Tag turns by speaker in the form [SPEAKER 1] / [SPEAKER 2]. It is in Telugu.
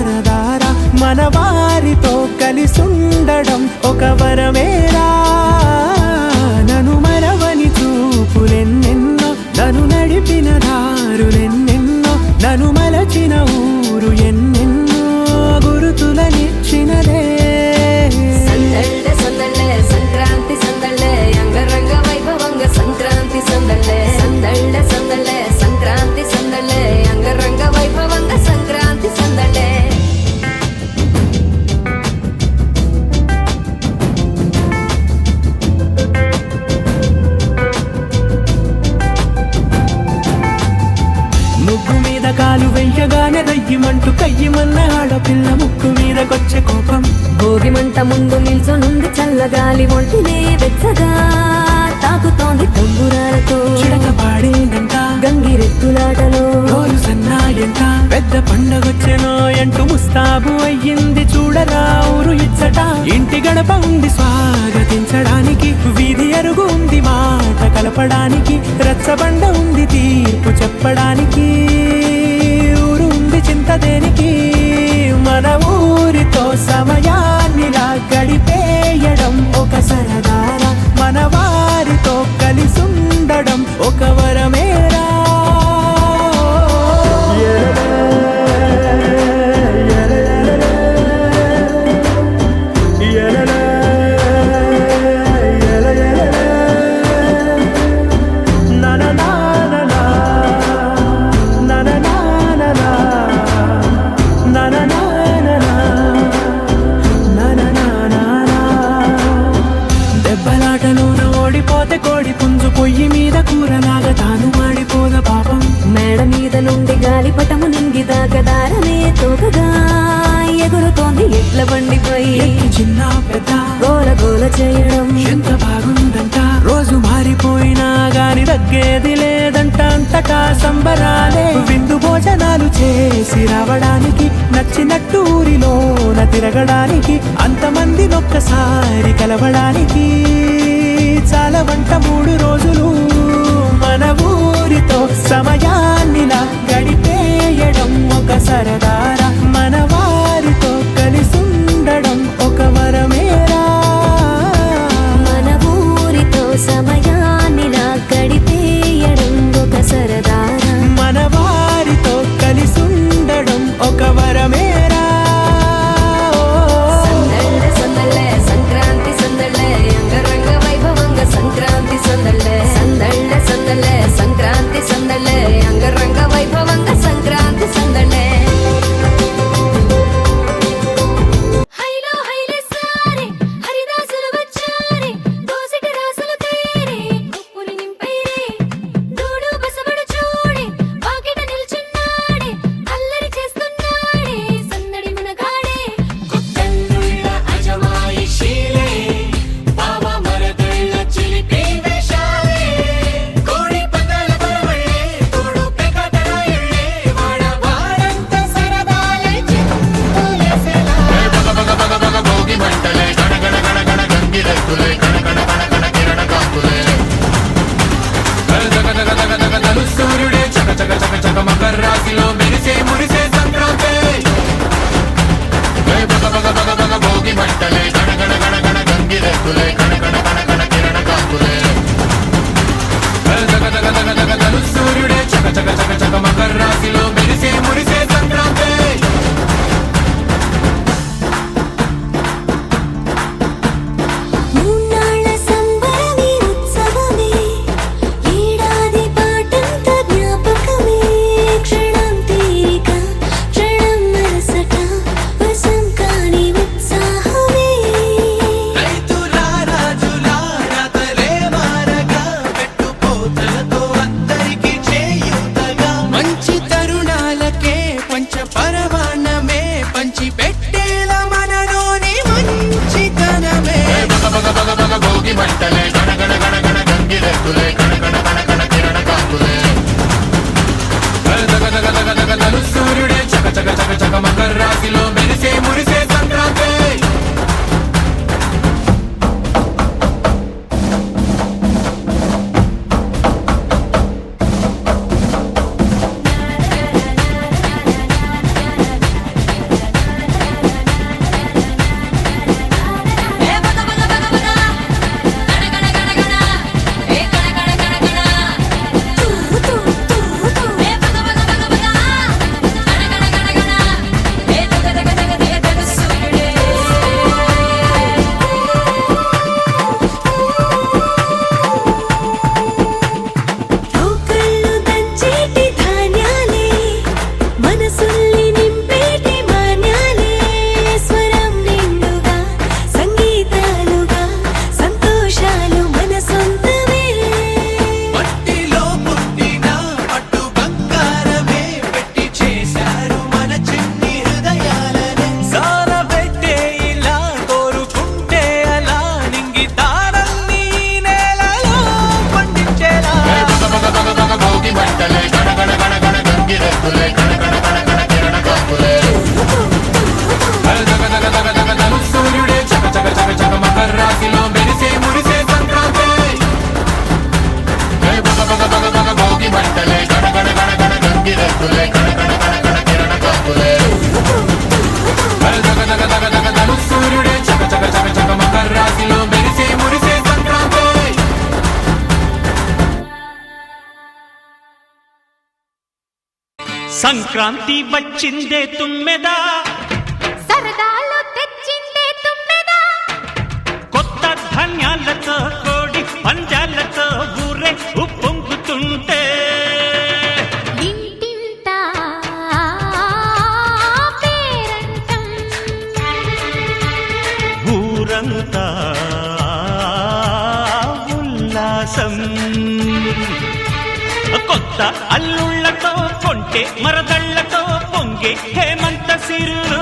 [SPEAKER 1] సరదారా మన వారితో కలిసుండడం ఒక వరమేరా నన్ను మరవని చూపులెన్నెన్నో నన్ను నడిపిన దారులెన్నెన్నో నన్ను మలచిన ఊరు ఎన్నెన్నో గురుతులనిచ్చినదే
[SPEAKER 2] సందళ్ళే సందళ్ళే సంక్రాంతి సందళ్ళే అంగరంగ వైభవంగా సంక్రాంతి సందళ్ళే సందళ్ళే సందళ్ళే సంక్రాంతి సందళ్ళే అంగరంగ వైభవంగా సంక్రాంతి సందళ్ళే
[SPEAKER 1] ముగ్గు మీద కాలు వెయ్యగానే దయ్యమంటూ కయ్యమన్న ఆడపిల్ల ముక్కు మీదకొచ్చే కోపం
[SPEAKER 2] భోగి మంట ముందు నిల్చొనుంది చల్లగాలి ఒంటినే వెచ్చగా తాకుతోంది తంబురాలతో
[SPEAKER 1] చిడక పాడేదంట
[SPEAKER 2] గంగిరెత్తులాటలో
[SPEAKER 1] రోజు సన్నాయంట పెద్ద పండగొచ్చెనో అంటూ ముస్తాబు అయ్యింది చూడరా ఊరు ఇచ్చట ఇంటి గడప ఉంది స్వాగతించడానికి వీధి అరుగు ఉంది మాట కలపడానికి రచ్చబండ ఉంది తీర్పు చెప్పడానికి ఊరు ఉంది చింత దేనికి మన ఊరితో సమయాన్నిలా గడిపేయడం ఒక సరదారా మన వారితో కలిసుండడం ఒక వరమేరా దెబ్బలాటలోన ఓడిపోతే కోడి పుంజు పొయ్యి మీద కూరలాగా తాను మాడిపోద పాపం
[SPEAKER 2] మేడ మీద నుండి గాలిపటము నింగి దాకదారనే తోకగా ఎగురుతోంది ఎట్ల బండిపై
[SPEAKER 1] ఎక్కి చిన్న పెద్ద
[SPEAKER 2] గోల గోల చేయడం
[SPEAKER 1] ఎంత బాగుందంట రోజు మారిపోయినా గాని తగ్గేది లేదంట అంతటా సంబరాలే విందు భోజనాలు చేసి రావడానికి నచ్చినట్టు ఊరిలోన తిరగడానికి అంతమంది ఒక్కసారి కలవడానికి చాలా వంట 3 రోజులు మన ఊరితో సమయాన్నిలా గడిపేయడం ఒక సరదారా మన వారితో కలిసుండడం ఒక వరమేరా
[SPEAKER 2] మన ఊరితో సమయాన్నిలా గడిపేయడం ఒక సరదారా
[SPEAKER 1] మన వారితో కలిసుండడం ఒక వరమేరా
[SPEAKER 2] సందళ్ళే సందళ్ళే సంక్రాంతి సందళ్ళే అంగరంగ వైభవంగా సంక్రాంతి సందళ్ళే సందళ్ళే సందళ్ళే సంక్రాంతి సందళ్ళే అంగరంగ వైభవంగా సంక్రాంతి సందళ్ళే హైలో హైలే సారే హరిదాసులు వచ్చారే దోసిట రాసులు తేరే ఉప్పుని నింపైరే దూడు బసబడు చూడే వాకిట నిల్చున్నాడే అల్లరి చేస్తున్నాడే సందడి మునగాడే
[SPEAKER 3] కొత్తల్లుళ్ళ అజమాయిషీలే బావ మరదళ్ళ చిలిపి వేషాలే కోడి పందాల పరవళ్ళే తోడు పెకటరాయుళ్ళే వాడంత సరదాలే చింతలేసేలా బగ బగ బగ బగ భోగి మంటలే గణ గణ గణ గణ గంగిరెత్తులే గణ గణ గణ గణ కిరణ కాంతులే దగ దగ దగ దగ దలు సూర్యుడే చక చక చక చక మకర రాశిలో మెరిసే మురిసే సంక్రాంతి బగ బగ బగ బగ భోగి మంటలే గణ గణ గణ గణ గంగిరెత్తులే గణ గణ గణ గణ కిరణ కాంతులే దగ దగ దగ దగ దలు సూర్యుడే చక చక చక చక మకర రాశిలో మెరిసే మురిసే సంక్రాంతి
[SPEAKER 2] మూన్నాళ్ళ సంబరమే ఉత్సవమే ఏడాది పాటంత జ్ఞాపకమే క్షణం తీరిక క్షణం మరసట వశం కాని ఉత్సాహమే
[SPEAKER 3] రైతులా రాజులా రాతలే మారగా పెట్టుపోతలతో అందరికీ చేయూతగా మంచి తరుణాలకే పంచ పరమాన్నమే పంచి పెట్టేలా మనలోని మంచితనమే బగ బగ బగ బగ భోగి మంటలే గణ గణ గణ గణ గంగిరెత్తులే గణ గణ గణ గణ కిరణ కాంతులే దగ దగ దగ దగ దలు సూర్యుడే చక చక చక చక మకర రాశిలో మెరిసే మురిసే సంక్రాంతి
[SPEAKER 1] సంక్రాంతి వచ్చిందే తుమ్మెదా,
[SPEAKER 2] సరదాలు తెచ్చిందే తుమ్మెదా,
[SPEAKER 1] కొత్త ధాన్యాలతో కోడి పంజాలతో ఊరే ఉప్పొంగుతుంటే
[SPEAKER 2] ఇంటింటా పేరంటం,
[SPEAKER 1] ఊరంతా ఉల్లాసం. కొత్త అల్లుళ్ళతో కొంటే మరదళ్లతో పొంగే హేమంత సిరులు